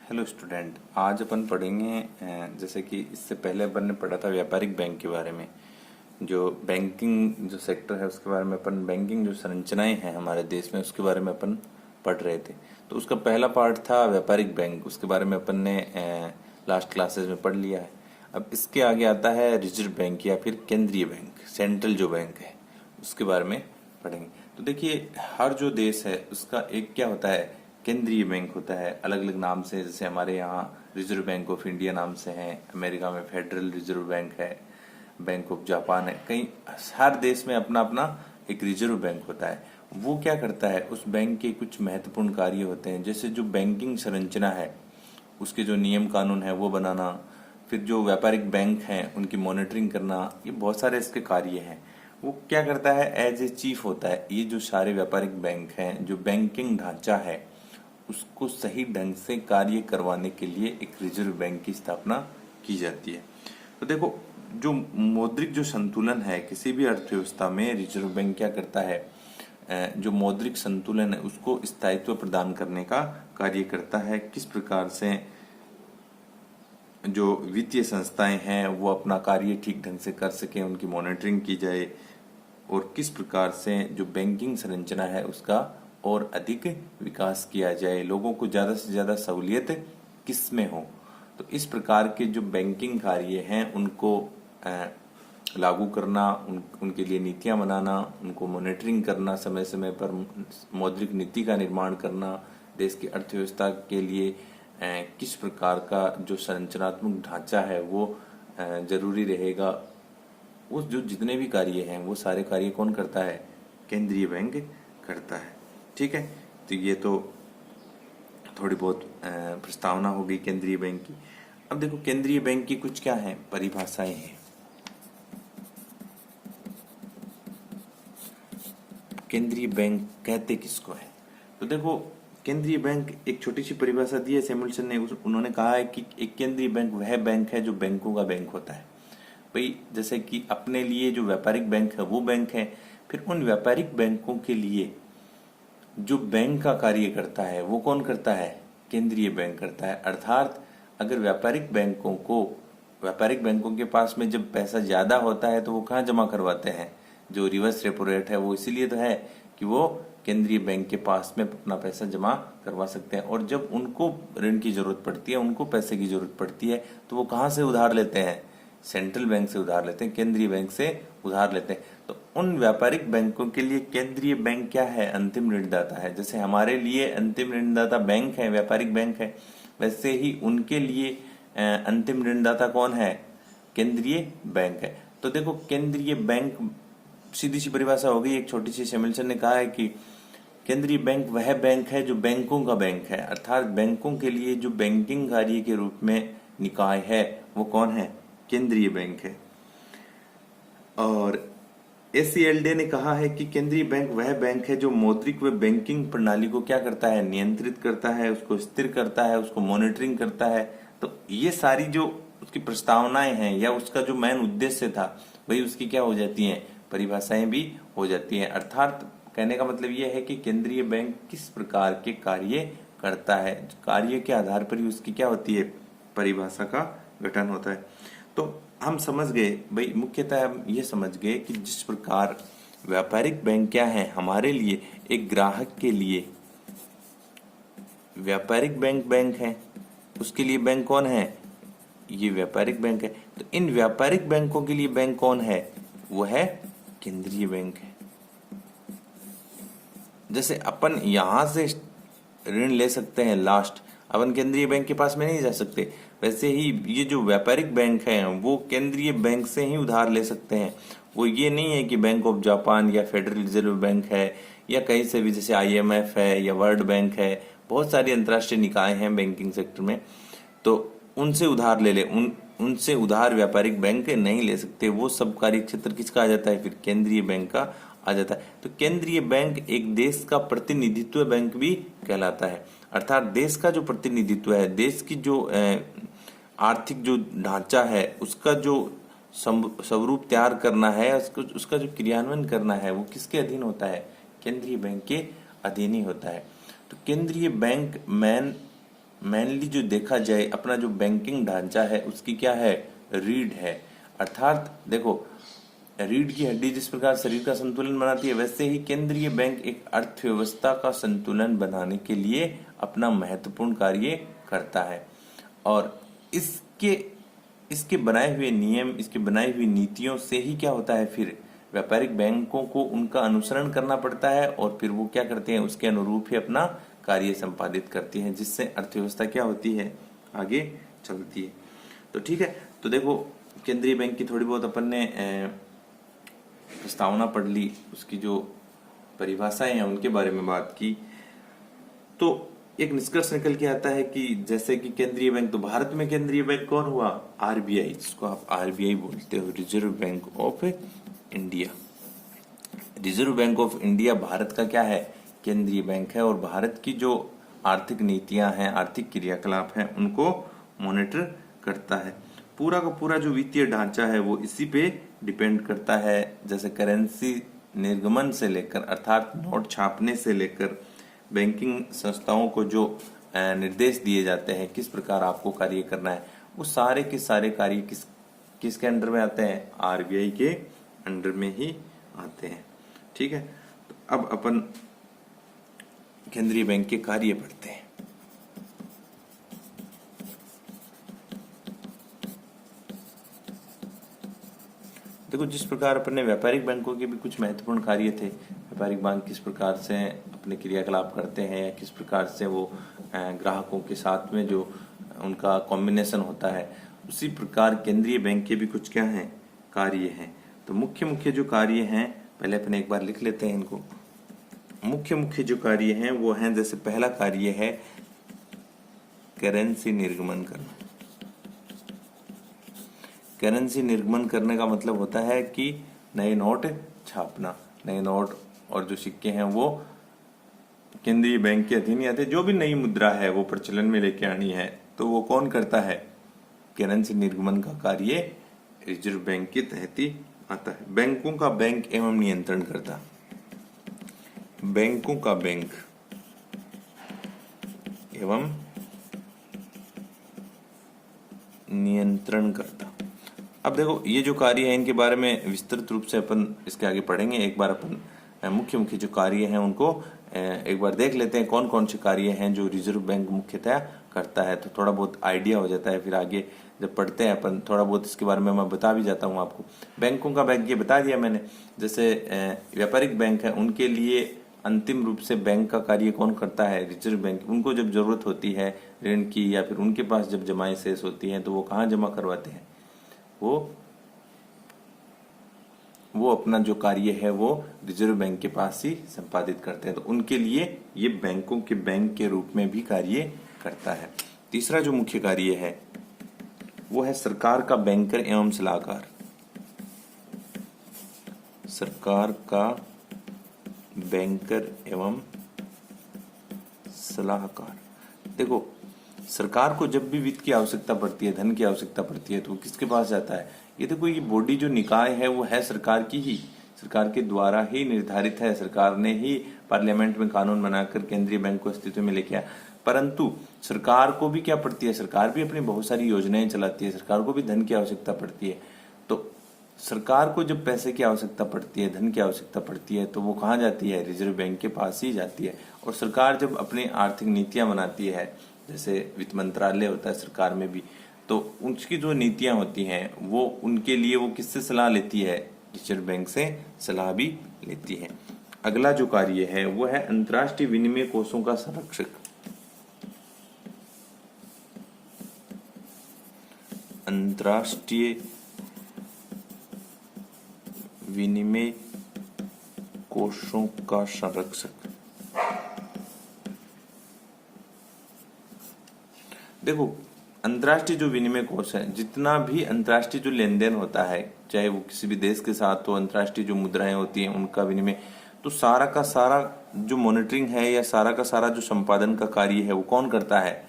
Hello student, आज अपन पढ़ेंगे जैसे कि इससे पहले अपन ने पढ़ा था व्यापारिक बैंक के बारे में। जो बैंकिंग जो सेक्टर है उसके बारे में अपन, बैंकिंग जो संरचनाएं हैं हमारे देश में उसके बारे में अपन पढ़ रहे थे। तो उसका पहला पार्ट था व्यापारिक बैंक, उसके बारे में अपन ने लास्ट क्लासेस में पढ़ लिया है। अब इसके आगे आता है रिजर्व बैंक या फिर केंद्रीय बैंक, सेंट्रल जो बैंक है उसके बारे में पढ़ेंगे। तो देखिए, हर जो देश है उसका एक क्या होता है, केंद्रीय बैंक होता है, अलग अलग नाम से। जैसे हमारे यहाँ रिजर्व बैंक ऑफ इंडिया नाम से है, अमेरिका में फेडरल रिजर्व बैंक है, बैंक ऑफ जापान है। कई हर देश में अपना अपना एक रिजर्व बैंक होता है। वो क्या करता है, उस बैंक के कुछ महत्वपूर्ण कार्य होते हैं, जैसे जो बैंकिंग संरचना है उसके जो नियम कानून है वो बनाना, फिर जो व्यापारिक बैंक हैं उनकी मॉनिटरिंग करना, ये बहुत सारे इसके कार्य हैं। वो क्या करता है, एज ए चीफ होता है। ये जो सारे व्यापारिक बैंक हैं, जो बैंकिंग ढांचा है उसको सही ढंग से कार्य करवाने के लिए एक रिजर्व बैंक की स्थापना की जाती है। तो देखो, जो मौद्रिक जो संतुलन है किसी भी अर्थव्यवस्था में, रिजर्व बैंक क्या करता है, जो मौद्रिक संतुलन है उसको स्थायित्व प्रदान करने का कार्य करता है। किस प्रकार से जो वित्तीय संस्थाएं हैं वो अपना कार्य ठीक ढंग से कर सके, उनकी मॉनिटरिंग की जाए, और किस प्रकार से जो बैंकिंग संरचना है उसका और अधिक विकास किया जाए, लोगों को ज्यादा से ज्यादा सहूलियत किस में हो। तो इस प्रकार के जो बैंकिंग कार्य हैं उनको लागू करना, उनके लिए नीतियां बनाना, उनको मॉनिटरिंग करना, समय समय पर मौद्रिक नीति का निर्माण करना, देश की अर्थव्यवस्था के लिए किस प्रकार का जो संरचनात्मक ढांचा है वो जरूरी रहेगा, वो जो जितने भी कार्य हैं वो सारे कार्य कौन करता है, केंद्रीय बैंक करता है। ठीक है, तो ये तो थोड़ी बहुत प्रस्तावना होगी केंद्रीय बैंक की। अब देखो, केंद्रीय बैंक की कुछ क्या है परिभाषाएं हैं। केंद्रीय बैंक कहते किसको है, तो देखो, केंद्रीय बैंक एक छोटी सी परिभाषा दी है सैमुअल्सन ने। उन्होंने कहा है कि एक केंद्रीय बैंक वह बैंक है जो बैंकों का बैंक होता है। भाई, जैसे कि अपने लिए जो व्यापारिक बैंक है वो बैंक है, फिर उन व्यापारिक बैंकों के लिए जो बैंक का कार्य करता है वो कौन करता है, केंद्रीय बैंक करता है। अर्थात अगर व्यापारिक बैंकों के पास में जब पैसा ज्यादा होता है तो वो कहाँ जमा करवाते हैं, जो रिवर्स रेपो रेट है वो इसीलिए तो है कि वो केंद्रीय बैंक के पास में अपना पैसा जमा करवा सकते हैं। और जब उनको ऋण की जरूरत पड़ती है, उनको पैसे की जरूरत पड़ती है, तो वो कहाँ से उधार लेते हैं, सेंट्रल बैंक से उधार लेते हैं, केंद्रीय बैंक से उधार लेते हैं। तो उन व्यापारिक बैंकों के लिए केंद्रीय बैंक क्या है, अंतिम ऋणदाता है। जैसे हमारे लिए अंतिम ऋणदाता बैंक है, व्यापारिक बैंक है, वैसे ही उनके लिए अंतिम ऋणदाता कौन है, केंद्रीय बैंक है। तो देखो, केंद्रीय बैंक सीधी सी परिभाषा हो गई, एक छोटी सी। सैमुअल्सन ने कहा है कि केंद्रीय बैंक वह बैंक है जो बैंकों का बैंक है, अर्थात बैंकों के लिए जो बैंकिंग कार्य के रूप में निकाय है वो कौन है, केंद्रीय बैंक है। और एसीएलडे ने कहा है कि केंद्रीय बैंक वह बैंक है जो मौद्रिक व बैंकिंग प्रणाली को क्या करता है, नियंत्रित करता है, उसको स्थिर करता है, उसको मॉनिटरिंग करता है। तो ये सारी जो उसकी प्रस्तावनाएं हैं या उसका जो मेन उद्देश्य था वही उसकी क्या हो जाती हैं, परिभाषाएं भी हो जाती हैं। अर्थात कहने का मतलब यह है कि केंद्रीय बैंक किस प्रकार के कार्य करता है, कार्य के आधार पर ही उसकी क्या होती है, परिभाषा का गठन होता है। तो हम समझ गए भाई, मुख्यतः हम ये समझ गए कि जिस प्रकार व्यापारिक बैंक क्या है हमारे लिए, एक ग्राहक के लिए व्यापारिक बैंक है, उसके लिए बैंक कौन है, ये व्यापारिक बैंक है। तो इन व्यापारिक बैंकों के लिए बैंक कौन है, वो है केंद्रीय बैंक है। जैसे अपन यहां से ऋण ले सकते हैं, लास्ट अपन केंद्रीय बैंक के पास में नहीं जा सकते, वैसे ही ये जो व्यापारिक बैंक है वो केंद्रीय बैंक से ही उधार ले सकते हैं। वो ये नहीं है कि बैंक ऑफ जापान या फेडरल रिजर्व बैंक है या कहीं से भी, जैसे आईएमएफ है या वर्ल्ड बैंक है, बहुत सारी अंतर्राष्ट्रीय निकाय हैं बैंकिंग सेक्टर में, तो उनसे उधार ले ले, उनसे उधार व्यापारिक बैंक नहीं ले सकते। वो सब कार्य क्षेत्र किसका आ जाता है, फिर केंद्रीय बैंक का आ जाता है। तो केंद्रीय बैंक एक देश का प्रतिनिधित्व बैंक भी कहलाता है। अर्थात देश का जो प्रतिनिधित्व है, देश की जो आर्थिक जो ढांचा है उसका जो स्वरूप तैयार करना है, उसका जो क्रियान्वयन करना है वो किसके अधीन होता है, केंद्रीय बैंक के अधीन ही होता है। तो केंद्रीय बैंक मेन मेनली जो देखा जाए अपना जो बैंकिंग ढांचा है उसकी क्या है, रीढ़ है। अर्थात देखो, रीढ़ की हड्डी जिस प्रकार शरीर का संतुलन बनाती है, वैसे ही केंद्रीय बैंक एक अर्थव्यवस्था का संतुलन बनाने के लिए अपना महत्वपूर्ण कार्य करता है। और इसके बनाए हुए नियम, इसके बनाई हुई नीतियों से ही क्या होता है, फिर व्यापारिक बैंकों को उनका अनुसरण करना पड़ता है और फिर वो क्या करते हैं, उसके अनुरूप ही अपना कार्य संपादित करती हैं, जिससे अर्थव्यवस्था क्या होती है, आगे चलती है। तो ठीक है, तो देखो केंद्रीय बैंक की थोड़ी बहुत अपन ने प्रस्तावना पढ़ ली, उसकी जो परिभाषाएं हैं उनके बारे में बात की। तो एक निष्कर्ष निकल के आता है कि जैसे कि केंद्रीय बैंक, तो भारत में केंद्रीय बैंक कौन हुआ, आरबीआई, जिसको आप आरबीआई बोलते हो, reserve bank of India. Reserve bank of India Bharat का क्या है, केंद्रीय बैंक है, और भारत की जो आर्थिक नीतियां हैं, आर्थिक क्रियाकलाप हैं, उनको मॉनिटर करता है। पूरा का पूरा जो वित्तीय ढांचा है वो इसी पे डिपेंड करता है। जैसे करेंसी निर्गमन से लेकर, अर्थात नोट छापने से लेकर, बैंकिंग संस्थाओं को जो निर्देश दिए जाते हैं किस प्रकार आपको कार्य करना है, वो सारे के सारे कार्य किसके अंडर में आते हैं, आरबीआई के अंडर में ही आते हैं। ठीक है, तो अब अपन केंद्रीय बैंक के कार्य पढ़ते हैं। देखो, जिस प्रकार अपने व्यापारिक बैंकों के भी कुछ महत्वपूर्ण कार्य थे, व्यापारिक बैंक किस प्रकार से अपने क्रियाकलाप करते हैं या किस प्रकार से वो ग्राहकों के साथ में जो उनका कॉम्बिनेशन होता है, उसी प्रकार केंद्रीय बैंक के भी कुछ क्या हैं, कार्य हैं। तो मुख्य मुख्य जो कार्य हैं, पहले अपने एक बार लिख लेते हैं इनको। मुख्य मुख्य जो कार्य हैं वो हैं, जैसे पहला कार्य है करेंसी निर्गमन करना। करेंसी निर्गमन करने का मतलब होता है कि नए नोट छापना। नए नोट और जो सिक्के हैं वो केंद्रीय बैंक के अधीन आते हैं। जो भी नई मुद्रा है वो प्रचलन में लेके आनी है तो वो कौन करता है, करेंसी निर्गमन का कार्य रिजर्व बैंक के तहत ही आता है। बैंकों का बैंक एवं नियंत्रण करता, बैंकों का बैंक एवं नियंत्रण करता। अब देखो, ये जो कार्य है इनके बारे में विस्तृत रूप से अपन इसके आगे पढ़ेंगे। एक बार अपन मुख्य मुख्य जो कार्य हैं उनको एक बार देख लेते हैं, कौन कौन से कार्य हैं जो रिजर्व बैंक मुख्यतः करता है, तो थोड़ा बहुत आइडिया हो जाता है। फिर आगे जब पढ़ते हैं अपन थोड़ा बहुत इसके बारे में मैं बता भी जाता हूँ आपको। बैंकों का बैंक ये बता दिया मैंने। जैसे व्यापारिक बैंक है, उनके लिए अंतिम रूप से बैंक का कार्य कौन करता है, रिजर्व बैंक। उनको जब जरूरत होती है ऋण की या फिर उनके पास जब जमाएं शेष होती हैं तो वो कहाँ जमा करवाते हैं, वो अपना जो कार्य है वो रिजर्व बैंक के पास ही संपादित करते हैं। तो उनके लिए ये बैंकों के बैंक के रूप में भी कार्य करता है। तीसरा जो मुख्य कार्य है वो है सरकार का बैंकर एवं सलाहकार। सरकार का बैंकर एवं सलाहकार। देखो, सरकार को जब भी वित्त की आवश्यकता पड़ती है, धन की आवश्यकता पड़ती है, तो वो किसके पास जाता है। ये देखो, ये बॉडी जो निकाय है वो है सरकार की ही, सरकार के द्वारा ही निर्धारित है। सरकार ने ही पार्लियामेंट में कानून बनाकर केंद्रीय बैंक को अस्तित्व में लेके आया। परंतु सरकार को भी क्या पड़ती है, सरकार भी अपनी बहुत सारी योजनाएं चलाती है, सरकार को भी धन की आवश्यकता पड़ती है। तो सरकार को जब पैसे की आवश्यकता पड़ती है, धन की आवश्यकता पड़ती है, तो वो कहाँ जाती है, रिजर्व बैंक के पास ही जाती है। और सरकार जब अपनी आर्थिक नीतियां बनाती है, जैसे वित्त मंत्रालय होता है सरकार में भी, तो उसकी जो नीतियां होती हैं वो उनके लिए वो किससे सलाह लेती है, रिजर्व बैंक से सलाह भी लेती है। अगला जो कार्य है वो है अंतर्राष्ट्रीय विनिमय कोषों का संरक्षक। अंतर्राष्ट्रीय विनिमय कोषों का संरक्षक। देखो, अंतर्राष्ट्रीय जो विनिमय कोष है, जितना भी अंतर्राष्ट्रीय जो लेन देन होता है, चाहे वो किसी भी देश के साथ, तो अंतर्राष्ट्रीय जो मुद्राएं होती हैं उनका विनिमय, तो सारा का सारा जो मॉनिटरिंग है या सारा का सारा जो संपादन का कार्य है वो कौन करता है,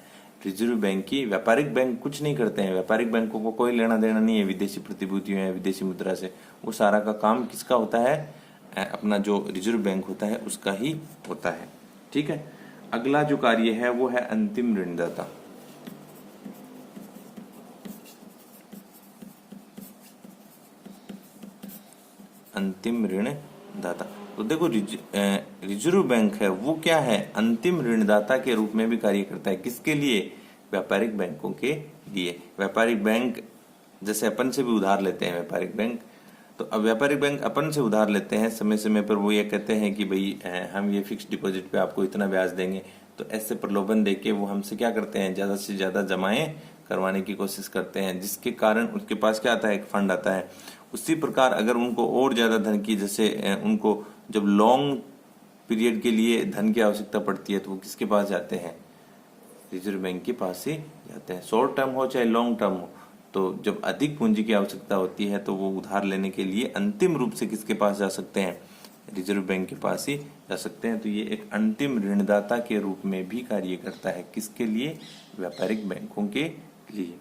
रिजर्व बैंक की। व्यापारिक बैंक कुछ नहीं करते हैं, व्यापारिक बैंकों को कोई लेना देना नहीं है विदेशी प्रतिभूतियों या विदेशी मुद्रा से। वो सारा का काम किसका होता है, अपना जो रिजर्व बैंक होता है उसका ही होता है। ठीक है, अगला जो कार्य है वो है अंतिम ऋणदाता। अंतिम ऋणदाता, तो देखो रिजर्व बैंक है वो क्या है, अंतिम ऋणदाता के रूप में भी कार्य करता है। किसके लिए? व्यापारिक बैंकों के लिए। व्यापारिक बैंक जैसे अपन से भी उधार लेते हैं व्यापारिक बैंक, तो अब व्यापारिक बैंक अपन से उधार लेते हैं, समय समय पर वो ये कहते हैं कि भाई हम ये फिक्स डिपॉजिट पे आपको इतना ब्याज देंगे, तो ऐसे प्रलोभन देके वो हमसे क्या करते हैं, ज्यादा से ज्यादा जमाएं करवाने की कोशिश करते हैं, जिसके कारण उसके पास क्या आता है, एक फंड आता है। उसी प्रकार अगर उनको और ज्यादा धन की, जैसे उनको जब लॉन्ग पीरियड के लिए धन की आवश्यकता पड़ती है तो वो किसके पास जाते हैं, रिजर्व बैंक के पास ही जाते हैं। शॉर्ट टर्म हो चाहे लॉन्ग टर्म हो, तो जब अधिक पूंजी की आवश्यकता होती है तो वो उधार लेने के लिए अंतिम रूप से किसके पास जा सकते हैं, रिजर्व बैंक के पास ही जा सकते हैं। तो ये एक अंतिम ऋणदाता के रूप में भी कार्य करता है। किसके लिए? व्यापारिक बैंकों के लिए।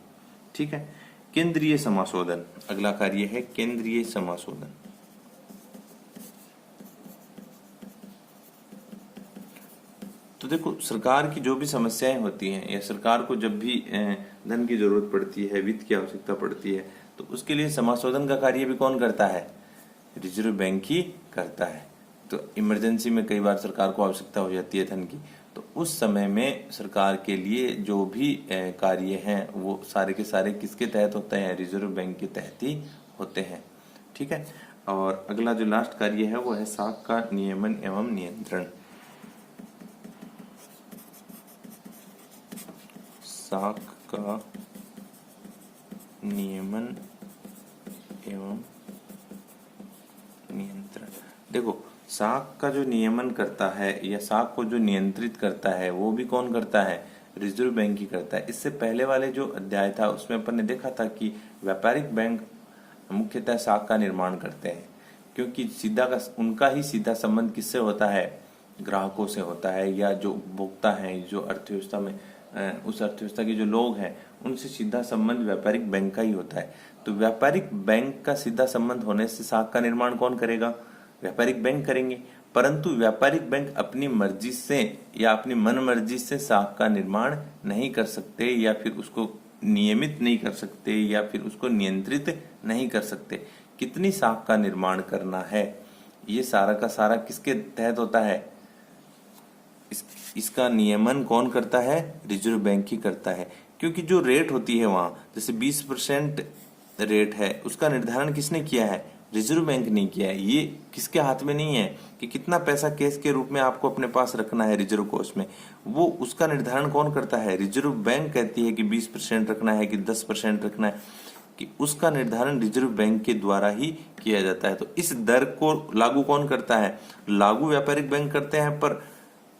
ठीक है। केंद्रीय समाशोधन, अगला कार्य है केंद्रीय समाशोधन। तो देखो, सरकार की जो भी समस्याएं होती हैं या सरकार को जब भी धन की जरूरत पड़ती है, वित्त की आवश्यकता पड़ती है, तो उसके लिए समाशोधन का कार्य भी कौन करता है, रिजर्व बैंक ही करता है। तो इमरजेंसी में कई बार सरकार को आवश्यकता हो जाती है धन की, तो उस समय में सरकार के लिए जो भी कार्य हैं वो सारे के सारे किसके तहत होते हैं, रिजर्व बैंक के तहत ही होते हैं। ठीक है। और अगला जो लास्ट कार्य है वो है साख का नियमन एवं नियंत्रण। साख का नियमन एवं नियंत्रण। देखो, साख का जो नियमन करता है या साख को जो नियंत्रित करता है वो भी कौन करता है, रिजर्व बैंक ही करता है। इससे पहले वाले जो अध्याय था उसमें अपन ने देखा था कि व्यापारिक बैंक मुख्यतः साख का निर्माण करते हैं, क्योंकि सीधा का उनका ही सीधा संबंध किससे होता है, ग्राहकों से होता है, या जो उपभोक्ता हैं, जो अर्थव्यवस्था में उस अर्थव्यवस्था के जो लोग हैं उनसे सीधा संबंध व्यापारिक बैंक का ही होता है। तो व्यापारिक बैंक का सीधा संबंध होने से साख का निर्माण कौन करेगा, व्यापारिक बैंक करेंगे। परंतु व्यापारिक बैंक अपनी मर्जी से या अपनी मन मर्जी से साख का निर्माण नहीं कर सकते, या फिर उसको नियमित नहीं कर सकते, या फिर उसको नियंत्रित नहीं कर सकते। कितनी साख का निर्माण करना है, ये सारा का सारा किसके तहत होता है, इसका नियमन कौन करता है, रिजर्व बैंक ही करता है। क्योंकि जो रेट होती है वहां, जैसे 20% रेट है, उसका निर्धारण किसने किया है, रिजर्व बैंक ने किया है। ये किसके हाथ में नहीं है कि कितना पैसा कैश के रूप में आपको अपने पास रखना है रिजर्व कोष में, वो उसका निर्धारण कौन करता है, रिजर्व बैंक कहती है कि 20% रखना है कि 10% रखना है, कि उसका निर्धारण रिजर्व बैंक के द्वारा ही किया जाता है। तो इस दर को लागू कौन करता है, लागू व्यापारिक बैंक करते हैं, पर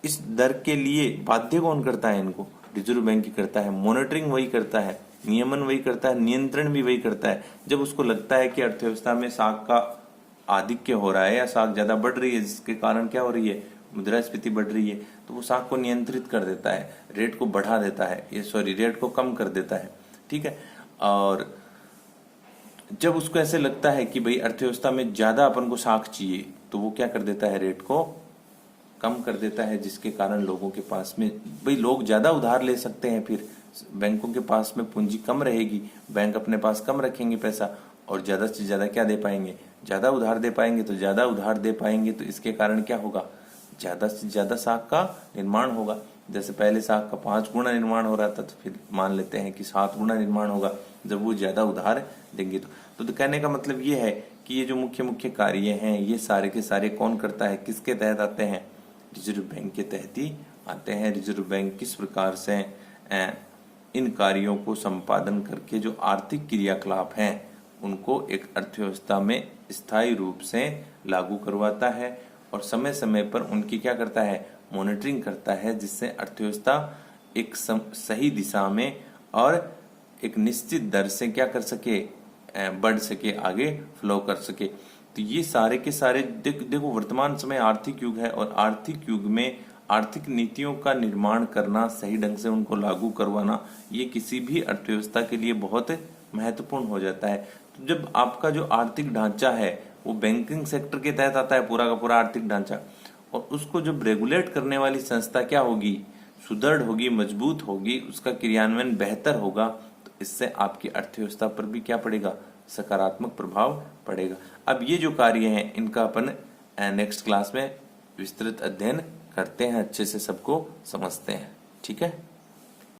इस दर के लिए बाध्य कौन करता है, इनको रिजर्व बैंक ही करता है। मॉनिटरिंग वही करता है, नियमन वही करता है, नियंत्रण भी वही करता है। जब उसको लगता है कि अर्थव्यवस्था में साख का आधिक्य हो रहा है या साख ज्यादा बढ़ रही है, जिसके कारण क्या हो रही है, मुद्रास्फीति बढ़ रही है, तो वो साख को नियंत्रित कर देता है, रेट को बढ़ा देता है, रेट को कम कर देता है। ठीक है। और जब उसको ऐसे लगता है कि भाई अर्थव्यवस्था में ज्यादा अपन को साख चाहिए, तो वो क्या कर देता है, रेट को कम कर देता है, जिसके कारण लोगों के पास में, भाई लोग ज्यादा उधार ले सकते हैं, फिर बैंकों के पास में पूंजी कम रहेगी, बैंक अपने पास कम रखेंगे पैसा, और ज्यादा से ज्यादा क्या दे पाएंगे, ज्यादा उधार दे पाएंगे। तो ज्यादा उधार दे पाएंगे तो इसके कारण क्या होगा, ज्यादा से ज्यादा साख का निर्माण होगा। जैसे पहले साख का 5 गुना निर्माण हो रहा था, तो फिर मान लेते हैं कि 7 गुना निर्माण होगा जब वो ज्यादा उधार देंगे। तो कहने का मतलब ये है कि ये जो मुख्य मुख्य कार्य हैं ये सारे के सारे कौन करता है, किसके तहत आते हैं, रिजर्व बैंक के तहत ही आते हैं। रिजर्व बैंक किस प्रकार से इन कार्यों को संपादन करके जो आर्थिक क्रियाकलाप हैं उनको एक अर्थव्यवस्था में स्थायी रूप से लागू करवाता है, और समय समय पर उनकी क्या करता है, मॉनिटरिंग करता है, जिससे अर्थव्यवस्था एक सही दिशा में और एक निश्चित दर से क्या कर सके, बढ़ सके, आगे फ्लो कर सके। तो ये सारे के सारे देखो वर्तमान समय आर्थिक युग है, और आर्थिक युग में आर्थिक नीतियों का निर्माण करना, सही ढंग से उनको लागू करवाना, ये किसी भी अर्थव्यवस्था के लिए बहुत महत्वपूर्ण हो जाता है। तो जब आपका जो आर्थिक ढांचा है वो बैंकिंग सेक्टर के तहत आता है, पूरा का पूरा आर्थिक ढांचा, और उसको जब रेगुलेट करने वाली संस्था क्या होगी, सुदृढ़ होगी, मजबूत होगी, उसका क्रियान्वयन बेहतर होगा, तो इससे आपकी अर्थव्यवस्था पर भी क्या पड़ेगा, सकारात्मक प्रभाव पड़ेगा। अब ये जो कार्य हैं इनका अपन नेक्स्ट क्लास में विस्तृत अध्ययन करते हैं, अच्छे से सबको समझते हैं। ठीक है।